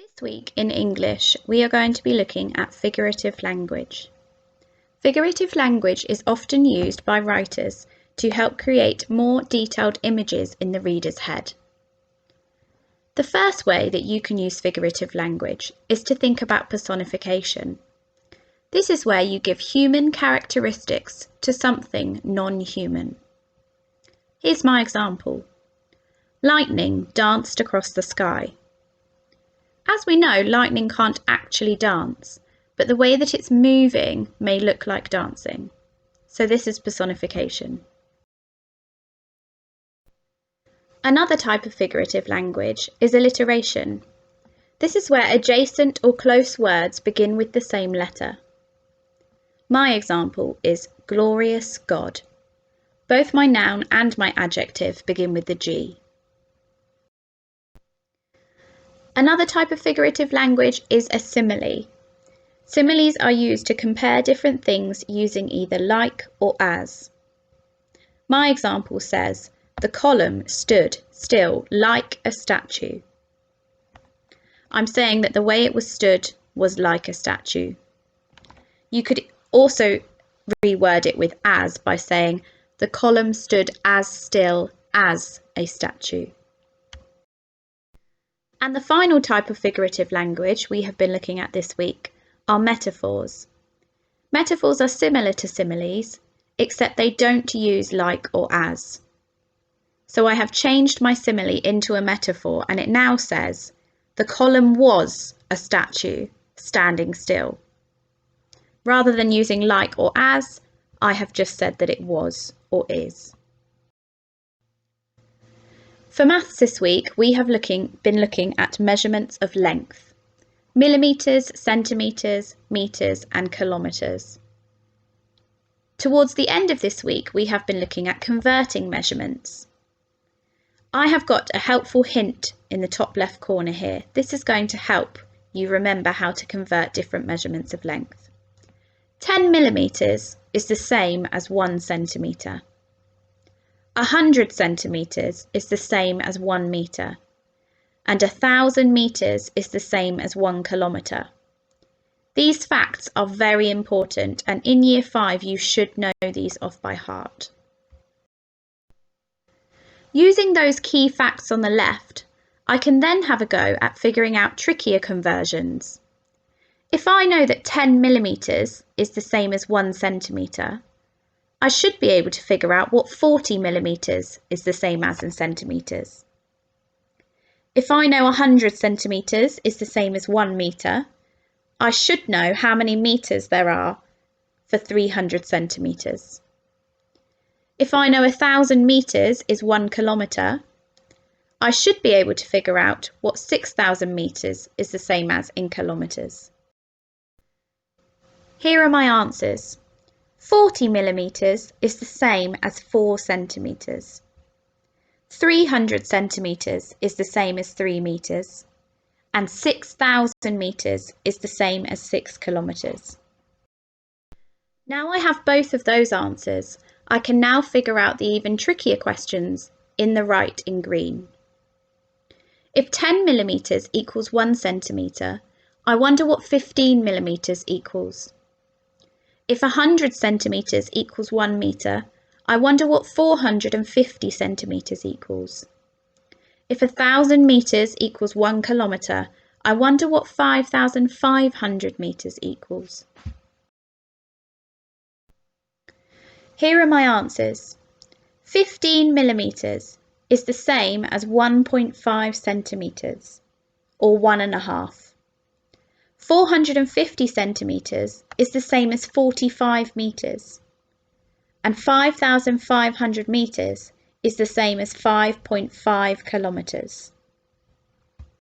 This week in English, we are going to be looking at figurative language. Figurative language is often used by writers to help create more detailed images in the reader's head. The first way that you can use figurative language is to think about personification. This is where you give human characteristics to something non-human. Here's my example. Lightning danced across the sky. As we know, lightning can't actually dance, but the way that it's moving may look like dancing. So this is personification. Another type of figurative language is alliteration. This is where adjacent or close words begin with the same letter. My example is glorious God. Both my noun and my adjective begin with the G. Another type of figurative language is a simile. Similes are used to compare different things using either like or as. My example says, the column stood still like a statue. I'm saying that the way it was stood was like a statue. You could also reword it with as by saying, the column stood as still as a statue. And the final type of figurative language we have been looking at this week are metaphors. Metaphors are similar to similes, except they don't use like or as. So I have changed my simile into a metaphor and it now says, the column was a statue standing still. Rather than using like or as, I have just said that it was or is. For maths this week, we have been looking at measurements of length. Millimetres, centimetres, metres and kilometres. Towards the end of this week, we have been looking at converting measurements. I have got a helpful hint in the top left corner here. This is going to help you remember how to convert different measurements of length. 10 millimetres is the same as 1 centimetre. 100 centimetres is the same as 1 metre, and 1,000 metres is the same as 1 kilometre. These facts are very important, and in Year 5 you should know these off by heart. Using those key facts on the left, I can then have a go at figuring out trickier conversions. If I know that 10 millimetres is the same as 1 centimetre, I should be able to figure out what 40 millimetres is the same as in centimetres. If I know 100 centimetres is the same as 1 metre, I should know how many metres there are for 300 centimetres. If I know 1,000 metres is 1 kilometre, I should be able to figure out what 6,000 metres is the same as in kilometres. Here are my answers. 40 millimetres is the same as 4 centimetres. 300 centimetres is the same as 3 metres. And 6,000 metres is the same as 6 kilometres. Now I have both of those answers, I can now figure out the even trickier questions in the right in green. If 10 millimetres equals 1 centimetre, I wonder what 15 millimetres equals. If 100 centimetres equals 1 metre, I wonder what 450 centimetres equals. If 1,000 metres equals 1 kilometre, I wonder what 5,500 metres equals. Here are my answers. 15 millimetres is the same as 1.5 centimetres, or 1.5. 450 centimetres is the same as 45 metres, and 5,500 metres is the same as 5.5 kilometres.